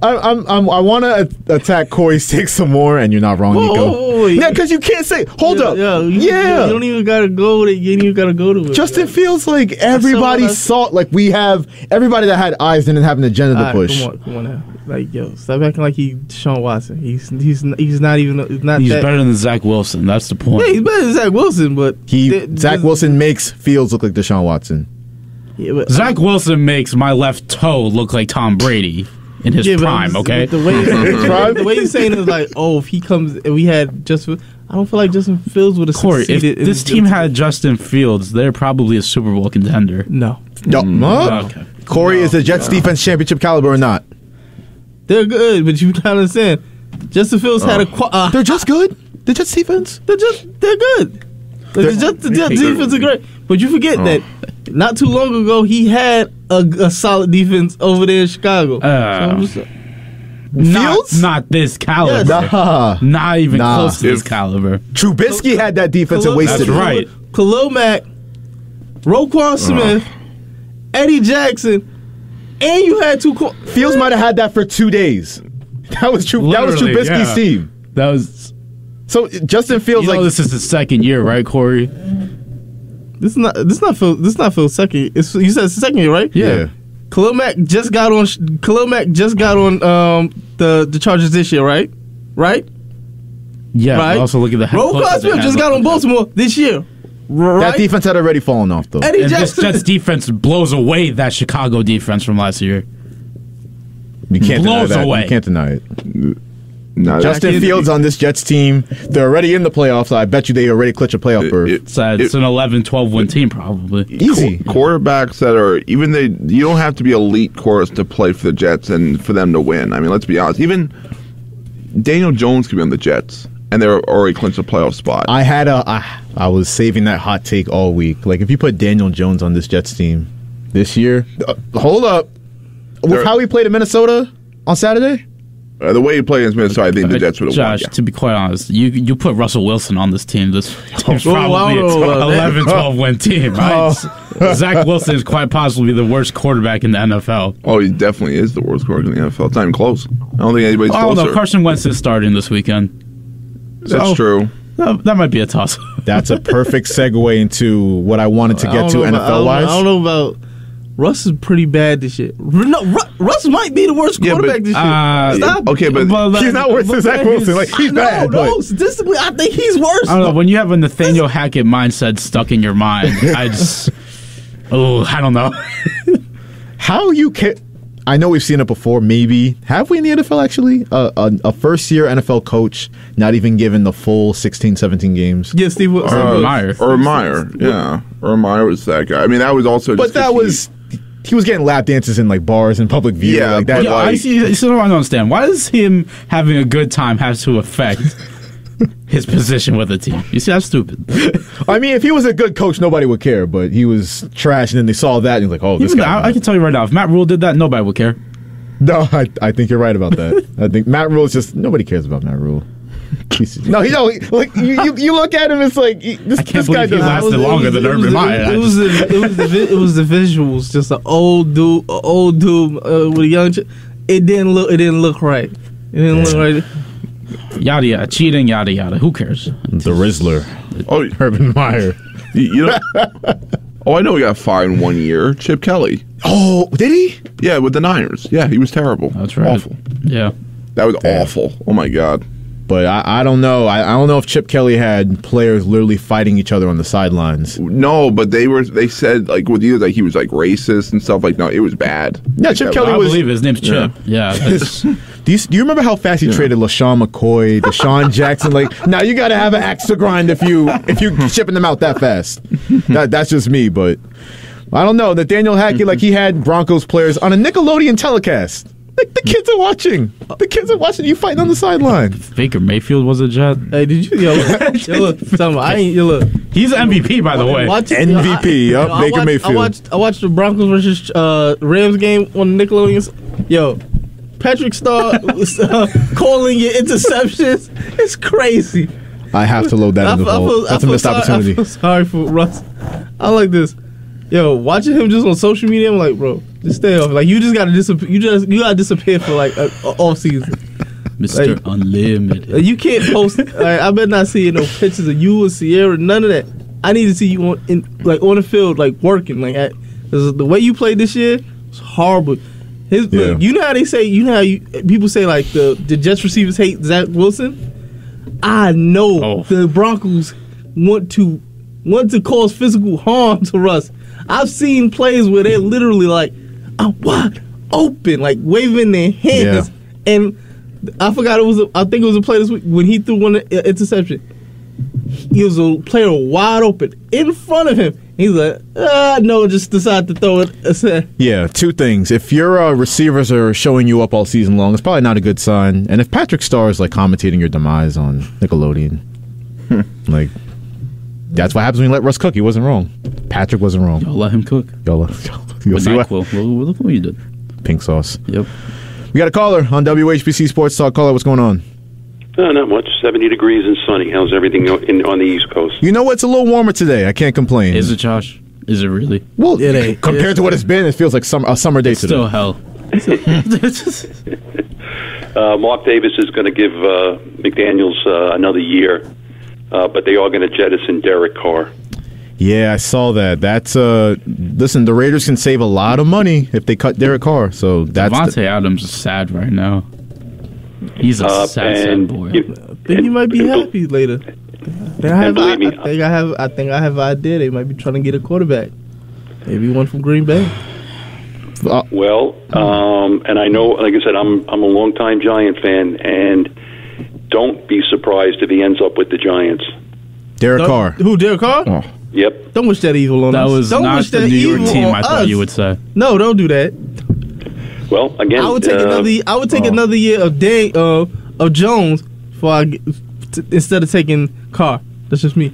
I want to attack Corey's take some more, and you're not wrong, Nico. Yeah, because you can't say. Hold up. You don't even gotta go to. You ain't even gotta go to it. Justin Fields, like everybody saw, like we have everybody that had eyes didn't have an agenda to push. Come on now. Like, stop acting like he's Deshaun Watson. He's not even. He's better than Zach Wilson. That's the point. Yeah, he's better than Zach Wilson, but Zach Wilson makes Fields look like Deshaun Watson. Yeah, but Zach Wilson makes my left toe look like Tom Brady. In his prime, okay? The way you're saying is like, if he comes and we had Justin, I don't feel like Justin Fields would have succeeded. If this team had Justin Fields, they're probably a Super Bowl contender. No. Okay. Corey, is the Jets defense championship caliber or not? They're good, but you gotta understand, Justin Fields had a. They're just good. The Jets defense. They're good. The Jets defense is great, but you forget that not too long ago he had a solid defense over there in Chicago. Fields? Not this caliber. Yes. Not even close to this caliber. Trubisky had that defense and wasted it. That's right. Khalil Mack, Roquan Smith, Eddie Jackson, and you had two. Fields might have had that for 2 days. That was true. That was Trubisky's team. That was. So Justin Fields, this is his second year, right, Corey? This is not Phil's second. You said it's the second year, right? Yeah. Khalil Mack just got on the Chargers this year, right? Right? Yeah. Right? Also look at the Roquan Smith just got on Baltimore this year. Right? That defense had already fallen off, though. And this Jets defense blows away that Chicago defense from last year. You can't deny that. You can't deny it. No, Justin Fields on this Jets team, they're already in the playoffs. So I bet you they already clinch a playoff berth. It's an 11-12 win team, probably. Easy. Quarterbacks that are you don't have to be elite quarterbacks to play for the Jets and for them to win. I mean, let's be honest. Even Daniel Jones could be on the Jets, and they're already clinched a playoff spot. I was saving that hot take all week. Like, if you put Daniel Jones on this Jets team this year, hold up. With how he played in Minnesota on Saturday? The way he played against Minnesota, I think the Jets would have won. Josh, to be quite honest, you put Russell Wilson on this team. This team's probably an 11-12 win team, right? Zach Wilson is quite possibly the worst quarterback in the NFL. Oh, he definitely is the worst quarterback in the NFL. It's not even close. I don't think anybody's closer. Oh, no, Carson Wentz is starting this weekend. That's true. That might be a toss. That's a perfect segue into what I wanted to get to NFL-wise. I don't know about... Russ is pretty bad this year. No, Russ might be the worst quarterback this year. Stop. Okay, but he's not worse than Zach Wilson. Like, he's bad. No, statistically, I think he's worse. I don't know. When you have a Nathaniel Hackett mindset stuck in your mind, I don't know. How you can... I know we've seen it before, maybe. Have we in the NFL, actually? A first-year NFL coach not even given the full 16, 17 games? Yeah, Steve Urban Meyer. Yeah. Urban Meyer was that guy. I mean, that was also... But that was... He was getting lap dances in like bars and public view. Yeah, like that. I still don't understand. Why does him having a good time have to affect his position with the team. You see, that's stupid. I mean, if he was a good coach, nobody would care. But he was trash, and then they saw that, and he's like, "Oh, this guy." I can tell you right now, if Matt Rule did that, nobody would care. No, I think you're right about that. I think Matt Rule is just nobody cares about Matt Rule. No, like you look at him, it's like this, I can't this guy believe he lasted longer than Urban Meyer. It was the visuals, just an old dude with a young. It didn't look right. It didn't look right. Yada yada, cheating, yada yada. Who cares? The Rizzler. Oh, Urban Meyer. You know. Oh, I know he got fined 1 year. Chip Kelly. Oh, did he? Yeah, with the Niners. Yeah, he was terrible. That's right. Awful. Yeah. That was awful. Oh, my God. But I don't know. I don't know if Chip Kelly had players literally fighting each other on the sidelines. No, but they said, like, with you, like, he was, like, racist and stuff. Like, no, it was bad. Yeah, Chip Kelly I was... believe his name's Chip. Yeah. Do you remember how fast he traded LaShawn McCoy, Deshaun Jackson? Like, now you got to have an axe to grind if you shipping them out that fast. That's just me, but I don't know. Nathaniel Hackett, like he had Broncos players on a Nickelodeon telecast. Like the kids are watching. The kids are watching you fighting on the sideline. Baker Mayfield was a Jet. Hey, did you? Yo, look. He's MVP, by the way. MVP. Baker Mayfield. I watched the Broncos versus Rams game on Nickelodeon. Yo, Patrick Starr calling your interceptions. It's crazy. I have to load that in the vault. That's a missed opportunity. I feel sorry for Russ. I like this. Yo, watching him just on social media, I'm like, bro, just stay off. Like, you just gotta disappear. You gotta disappear for like off season. Mr. Like, Unlimited. You can't post. I better not see no pictures of you or Sierra. None of that. I need to see you on the field, like working. Like the way you played this year was horrible. Look, you know how they say. You know how people say like the Jets receivers hate Zach Wilson. I know the Broncos want to cause physical harm to Russ. I've seen plays where they're literally like, I'm wide open, like waving their hands. Yeah. And I forgot I think it was a play this week when he threw one interception. He was a player wide open in front of him. He's like, no, just decide to throw it. Yeah, two things. If your receivers are showing you up all season long, it's probably not a good sign. And if Patrick Starr is like commentating your demise on Nickelodeon, like, that's what happens when you let Russ cook. He wasn't wrong. Patrick wasn't wrong. Y'all let him cook. You'll see what? Look what you did. Pink sauce. Yep. We got a caller on WHPC Sports Talk. Caller, what's going on? Not much. 70 degrees and sunny. How's everything on the East Coast? You know what? It's a little warmer today. I can't complain. Is it, Josh? Is it really? Well, it ain't. Compared to what it's been, it feels like a summer day today. Still hell. Mark Davis is going to give McDaniels another year, but they are going to jettison Derek Carr. Yeah, I saw that. That's listen, the Raiders can save a lot of money if they cut Derek Carr. So that's Devontae Adams is sad right now. He's a sad boy. I think he might be happy later. I think I have an idea. They might be trying to get a quarterback. Maybe one from Green Bay. Well, and I know, like I said, I'm a longtime Giant fan, and don't be surprised if he ends up with the Giants. Derek Carr. Who, Derek Carr? Oh. Yep. Don't wish that evil on us. That was not the New York team I thought you would say. No, don't do that. Well, again, I would take another year of Jones instead of taking Carr. That's just me.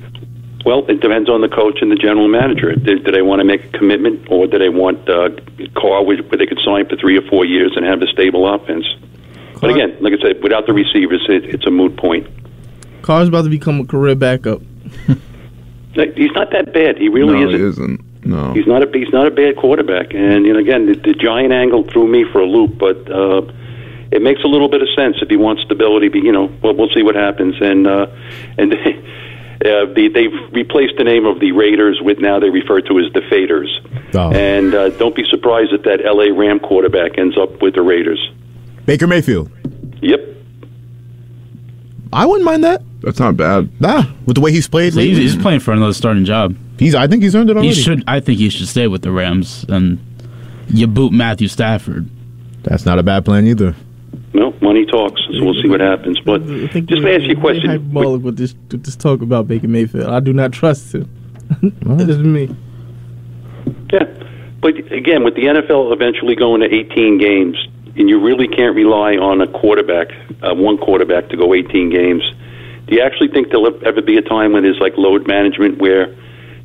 Well, it depends on the coach and the general manager. Do they want to make a commitment, or do they want Carr where they could sign for 3 or 4 years and have a stable offense? Carr, but again, like I said, without the receivers, it's a moot point. Carr's about to become a career backup. He's not that bad. He really isn't. He isn't. No, he's not a bad quarterback. And again, the Giant angle threw me for a loop, but it makes a little bit of sense if he wants stability. But we'll see what happens. And they've replaced the name of the Raiders with now they refer to as the Faders. Oh. And don't be surprised if that L.A. Ram quarterback ends up with the Raiders. Baker Mayfield. Yep. I wouldn't mind that. That's not bad. Nah, with the way he's played. So he's playing for another starting job. I think he's earned it already. I think he should stay with the Rams, and you boot Matthew Stafford. That's not a bad plan either. No, money talks, so we'll see what happens. But just to ask you a question. Hyperbolic with this talk about Baker Mayfield. I do not trust him. That is me. Yeah, but again, with the NFL eventually going to 18 games, and you really can't rely on one quarterback to go 18 games. Do you actually think there'll ever be a time when there's like load management where,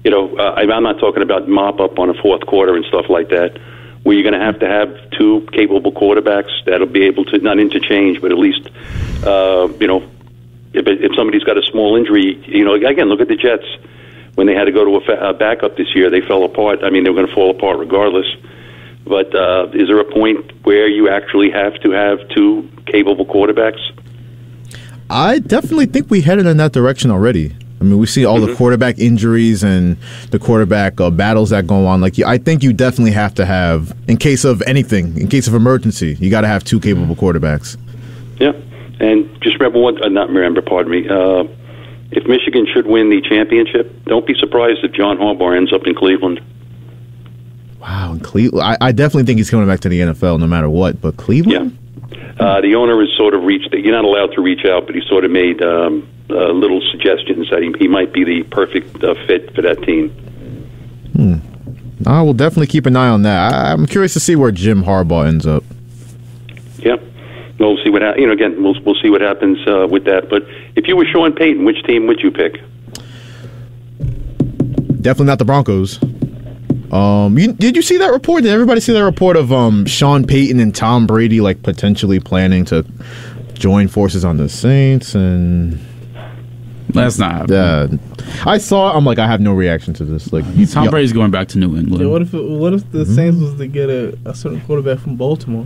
I'm not talking about mop up on a fourth quarter and stuff like that, where you're going to have two capable quarterbacks that'll be able to not interchange, but at least, if somebody's got a small injury, again, look at the Jets. When they had to go to a backup this year, they fell apart. I mean, they were going to fall apart regardless. But is there a point where you actually have to have two capable quarterbacks? I definitely think we headed in that direction already. I mean, we see all the quarterback injuries and the quarterback battles that go on. Like, I think you definitely have to have, in case of anything, in case of emergency, you got to have two capable quarterbacks. Yeah, and just pardon me. If Michigan should win the championship, don't be surprised if John Harbaugh ends up in Cleveland. Wow, in Cleveland. I definitely think he's coming back to the NFL no matter what, but Cleveland? Yeah. The owner has sort of you're not allowed to reach out, but he sort of made little suggestions that he might be the perfect fit for that team. I will definitely keep an eye on that. I'm curious to see where Jim Harbaugh ends up. Yeah. We'll see what again. We'll see what happens with that. But if you were Sean Payton, which team would you pick? Definitely not the Broncos. Did you see that report? Did everybody see that report of Sean Payton and Tom Brady like potentially planning to join forces on the Saints? And that's not happening. I saw it. I'm like, I have no reaction to this. Like, Tom Brady's going back to New England. Yeah, what if the Saints was to get a certain quarterback from Baltimore?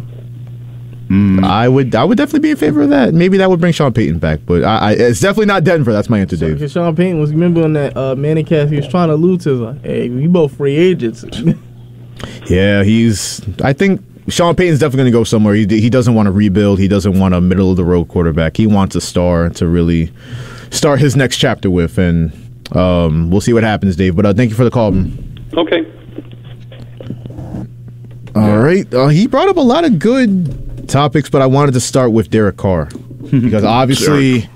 I would definitely be in favor of that. Maybe that would bring Sean Payton back, but it's definitely not Denver. That's my answer, Dave. Because Sean Payton was, remember on that Manning cast, he was trying to allude to, like, hey, we both free agents. Yeah, I think Sean Payton's definitely going to go somewhere. He doesn't want to rebuild. He doesn't want a middle-of-the-road quarterback. He wants a star to really start his next chapter with, and we'll see what happens, Dave. But thank you for the call. Okay. All right. He brought up a lot of good topics, but I wanted to start with Derek Carr because obviously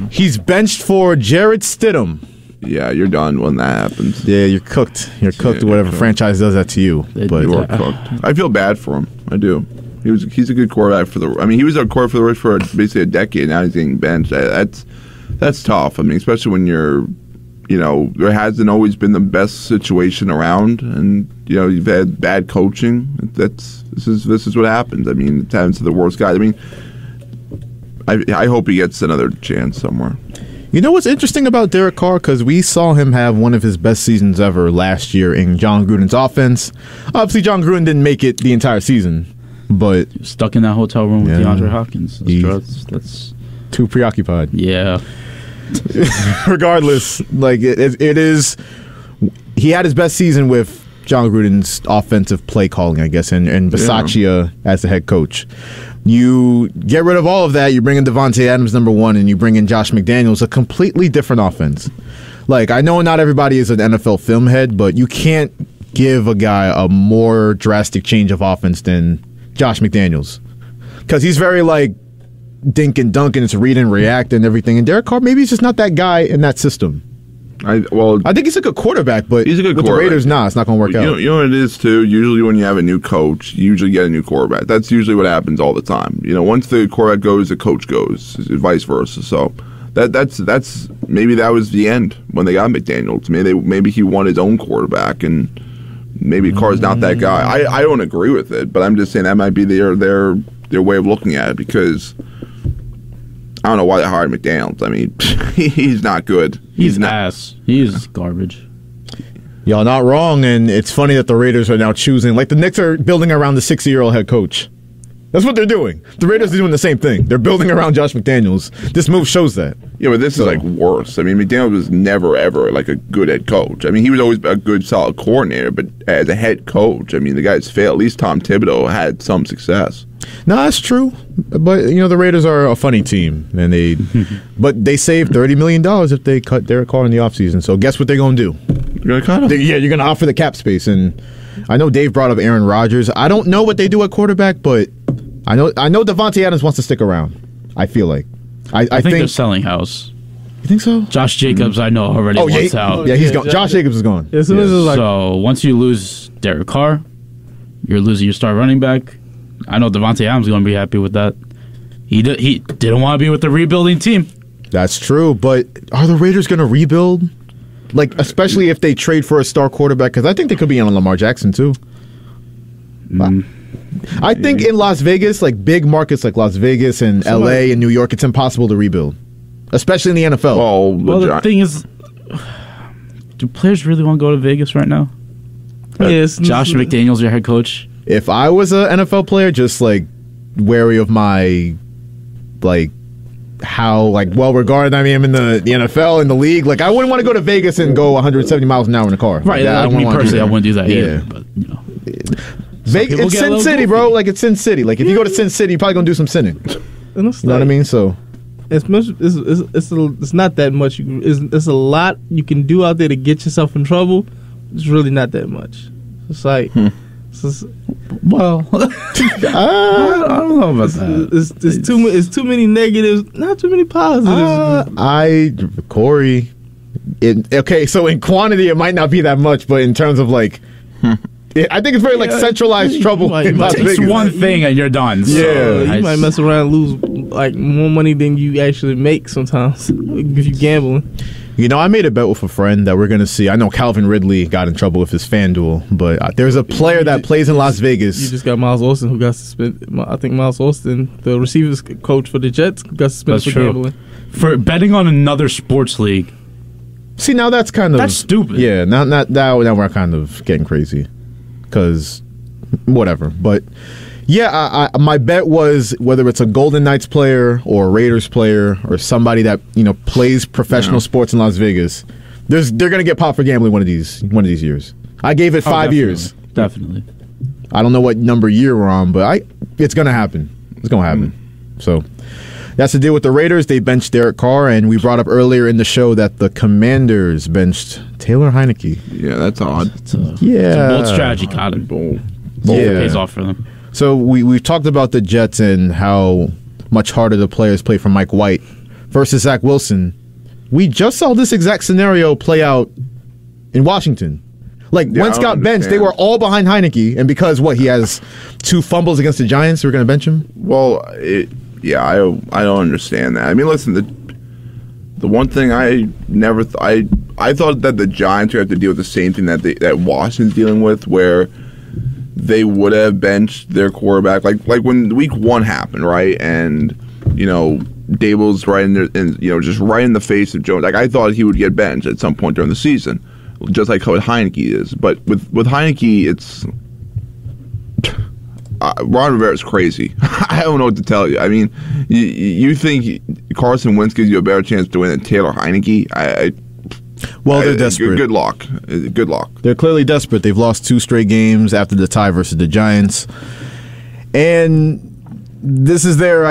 he's benched for Jarrett Stidham. Yeah, you're done when that happens. Yeah, you're cooked. You're cooked. Whatever franchise does that to you, but you are cooked. I feel bad for him. I do. He's a good quarterback he was a quarterback for the Reds for basically a decade. Now he's getting benched. That's tough. I mean, especially when there hasn't always been the best situation around, and you've had bad coaching. This is what happens. I mean, it happens to the worst guys. I mean, I hope he gets another chance somewhere. You know what's interesting about Derek Carr? Because we saw him have one of his best seasons ever last year in John Gruden's offense. Obviously, John Gruden didn't make it the entire season, but stuck in that hotel room with DeAndre Hopkins. That's too preoccupied. Yeah. Regardless, like it is, he had his best season with John Gruden's offensive play calling, I guess, and Bisaccia as the head coach. You get rid of all of that, you bring in Devontae Adams number 1, and you bring in Josh McDaniels, a completely different offense. Like, I know not everybody is an NFL film head, but you can't give a guy a more drastic change of offense than Josh McDaniels. Because he's very, like, dink and dunk, and it's read and react and everything. And Derek Carr, maybe he's just not that guy in that system. I think he's a good quarterback, but he's a good with the Raiders, it's not going to work out. You know what it is, too? Usually when you have a new coach, you usually get a new quarterback. That's usually what happens all the time. Once the quarterback goes, the coach goes, vice versa. So that's maybe that was the end when they got McDaniels. Maybe he won his own quarterback, and maybe Carr's not that guy. I don't agree with it, but I'm just saying that might be their way of looking at it, because I don't know why they hired McDaniels. I mean, he's not good. He's not ass. He's garbage. Y'all not wrong, and it's funny that the Raiders are now choosing, like the Knicks are building around the 60-year-old head coach. That's what they're doing. The Raiders are doing the same thing. They're building around Josh McDaniels. This move shows that. Yeah, but this is like worse. I mean, McDaniels was never, ever like a good head coach. I mean, he was always a good, solid coordinator, but as a head coach, I mean, the guy's failed. At least Tom Thibodeau had some success. No, that's true. But, the Raiders are a funny team. And but they saved $30 million if they cut Derek Carr in the offseason. So guess what they're going to do? You're going to cut him? Yeah, you're going to offer the cap space. And I know Dave brought up Aaron Rodgers. I don't know what they do at quarterback, but I know Devontae Adams wants to stick around, I feel like. I think they're selling house. You think so? Josh Jacobs, I know already wants out. Yeah, he's gone. Josh Jacobs is gone. As soon as it's so once you lose Derek Carr, you're losing your star running back. I know Devontae Adams is going to be happy with that. He didn't want to be with the rebuilding team. That's true, but are the Raiders going to rebuild? Like, especially if they trade for a star quarterback, because I think they could be in on Lamar Jackson too. I think in Las Vegas, like big markets like Las Vegas and LA and New York, it's impossible to rebuild, especially in the NFL. Well, the thing is, do players really want to go to Vegas right now? Yes, Josh McDaniels, your head coach. If I was an NFL player, just like wary of my how well regarded I am in the NFL, in the league. Like, I wouldn't want to go to Vegas and go 170 miles an hour in a car. Right. Like, me personally, I wouldn't do that either. But, Vegas, it's Sin City, bro. Like, it's Sin City. Like, if you go to Sin City, you're probably going to do some sinning. You know what I mean? So... It's not that much. It's a lot you can do out there to get yourself in trouble. It's really not that much. It's like, I don't know about that. It's too many negatives, not too many positives. Corey. Okay, so in quantity it might not be that much, but in terms of like. I think it's very centralized trouble. It takes one thing and you're done. So you might mess around and lose like more money than you actually make sometimes if you're gambling. You know, I made a bet with a friend that we're going to see. I know Calvin Ridley got in trouble with his FanDuel, but there's a player that plays in Las Vegas. You just got Miles Austin who got suspended. I think Miles Austin, the receivers coach for the Jets, got suspended for gambling. For betting on another sports league. See, now that's kind of... That's stupid. Yeah, now we're kind of getting crazy. Because, whatever. But, yeah, my bet was whether it's a Golden Knights player or a Raiders player or somebody that, plays professional sports in Las Vegas, they're going to get popped for gambling one of these years. I gave it 5 years. Definitely. I don't know what number year we're on, but it's going to happen. It's going to happen. So, that's the deal with the Raiders. They benched Derek Carr, and we brought up earlier in the show that the Commanders benched Taylor Heineke. Yeah, that's odd. It's a bold strategy, Cotton. Bold. Pays off for them. So we've talked about the Jets and how much harder the players play for Mike White versus Zach Wilson. We just saw this exact scenario play out in Washington. Like, Wentz got benched, they were all behind Heineke, and because, he has 2 fumbles against the Giants, we're going to bench him? Well, I don't understand that. I mean, listen, the one thing I thought that the Giants would have to deal with the same thing that Washington's dealing with, where they would have benched their quarterback, like when week 1 happened, right? And Dable's right in there, and just right in the face of Jones. Like, I thought he would get benched at some point during the season, just like how Heineke is. But with Heineke, it's. Ron Rivera's crazy. I don't know what to tell you. I mean, you think Carson Wentz gives you a better chance to win than Taylor Heineke? They're desperate. Good luck. Good luck. They're clearly desperate. They've lost 2 straight games after the tie versus the Giants. And this is their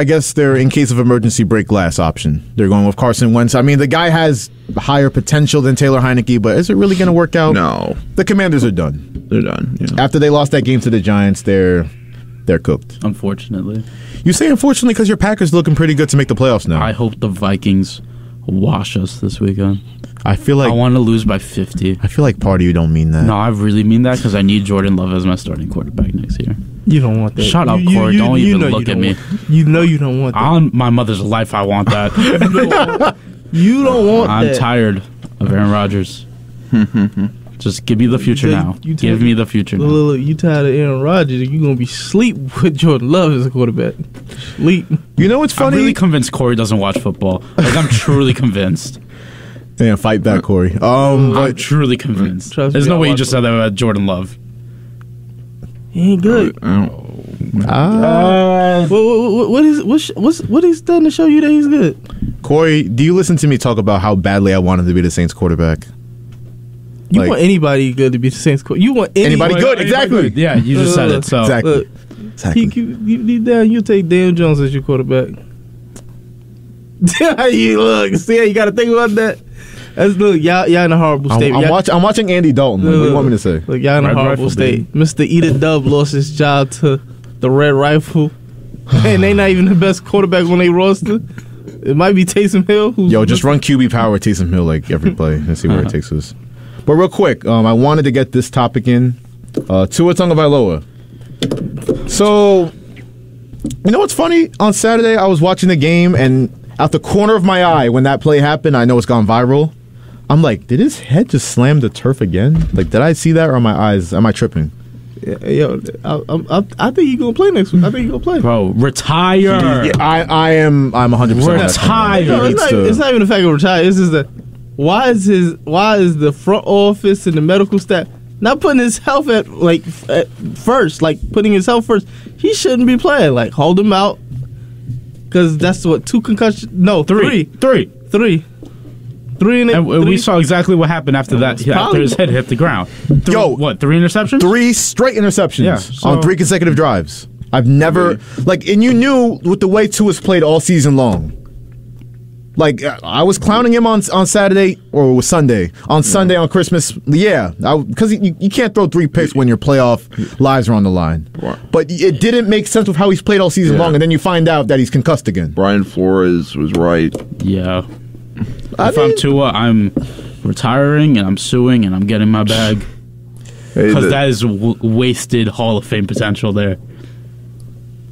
in case of emergency break glass option. They're going with Carson Wentz. I mean, the guy has higher potential than Taylor Heineke, but is it really going to work out? No. The Commanders are done. They're done. Yeah. After they lost that game to the Giants, they're cooked. Unfortunately. You say unfortunately because your Packers looking pretty good to make the playoffs now. I hope the Vikings wash us this weekend. I feel like I want to lose by 50. I feel like part of you don't mean that. No, I really mean that because I need Jordan Love as my starting quarterback next year. You don't want that. Shut up, Corey. Don't even look at me. You know you don't want that. On my mother's life, I want that. You don't want that. I'm tired of Aaron Rodgers. Just give me the future now. Give me the future now. Look, you tired of Aaron Rodgers, you're going to be sleep with Jordan Love as a quarterback. Sleep. You know what's funny? I'm really convinced Corey doesn't watch football. Like, I'm truly convinced. Yeah, fight back, Corey. I'm truly convinced. There's no way you just said that about Jordan Love. He ain't good. What he's done to show you that he's good? Corey, do you listen to me talk about how badly I want him to be the Saints quarterback? You want anybody good to be the Saints quarterback. You want anybody good, exactly. Yeah, you just said it. So exactly. You take Dan Jones as your quarterback. You got to think about that. Look, y'all in a horrible state. I'm watching Andy Dalton. What do you want me to say? Look, y'all in a horrible state. Mr. Eat Dub lost his job to the Red Rifle, and they not even the best quarterback on their roster. It might be Taysom Hill. Just run QB power at Taysom Hill like every play and see where it takes us. But real quick, I wanted to get this topic in. Tua Tagovailoa. So, you know what's funny? On Saturday, I was watching the game, and out the corner of my eye when that play happened, I know it's gone viral. I'm like, did his head just slam the turf again? Like, did I see that, or am I tripping? Yo, I think he's gonna play next week. I think he's gonna play. Bro, retire. Yeah, I'm 100% retire. No, it's not even the fact of retire. It's just that why is the front office and the medical staff not putting his health at first? Like putting his health first. He shouldn't be playing. Like hold him out because that's what 2 concussions. No, three. And we saw exactly what happened after that. After his head hit the ground. 3 interceptions? 3 straight interceptions on 3 consecutive drives. I've never and you knew with the way Tua's played all season long. Like I was clowning him on Saturday or it was Sunday. On Sunday on Christmas, because you can't throw 3 picks when your playoff lives are on the line. But it didn't make sense with how he's played all season long, and then you find out that he's concussed again. Brian Flores was right. Yeah. If I'm Tua, I'm retiring and I'm suing and I'm getting my bag because that is wasted Hall of Fame potential there.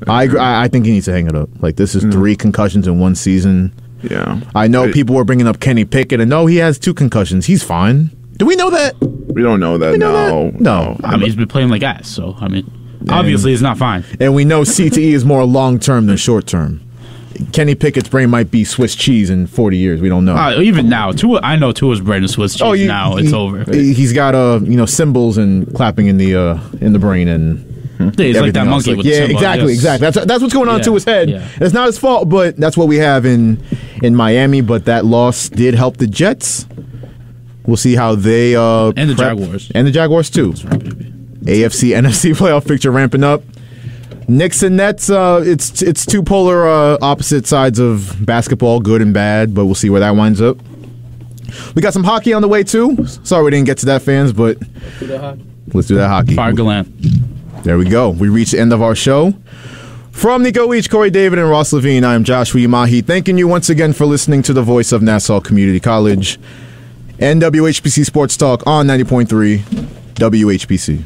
I think he needs to hang it up. Like this is 3 concussions in 1 season. Yeah, I know people were bringing up Kenny Pickett, and no, he has 2 concussions. He's fine. Do we know that? We don't know that. No. I mean, he's been playing like ass, so I mean, obviously he's not fine. And we know CTE is more long term than short term. Kenny Pickett's brain might be Swiss cheese in 40 years. We don't know. Even now, I know Tua's brain is Swiss cheese now. It's over. He's got cymbals and clapping in the brain and he's like that monkey with the cymbal. Exactly. That's what's going on to his head. Yeah. It's not his fault, but that's what we have in Miami. But that loss did help the Jets. We'll see how they and the Jaguars and the Jaguars too. AFC NFC playoff picture ramping up. Knicks and Nets, it's 2 polar opposite sides of basketball, good and bad, but we'll see where that winds up. We got some hockey on the way, too. Sorry we didn't get to that, fans, but let's do that hockey. Fire Gallant. There we go. We reached the end of our show. From Nico Leach, Corey David, and Ross Levine, I am Joshua Umahi, thanking you once again for listening to the voice of Nassau Community College and WHPC Sports Talk on 90.3 WHPC.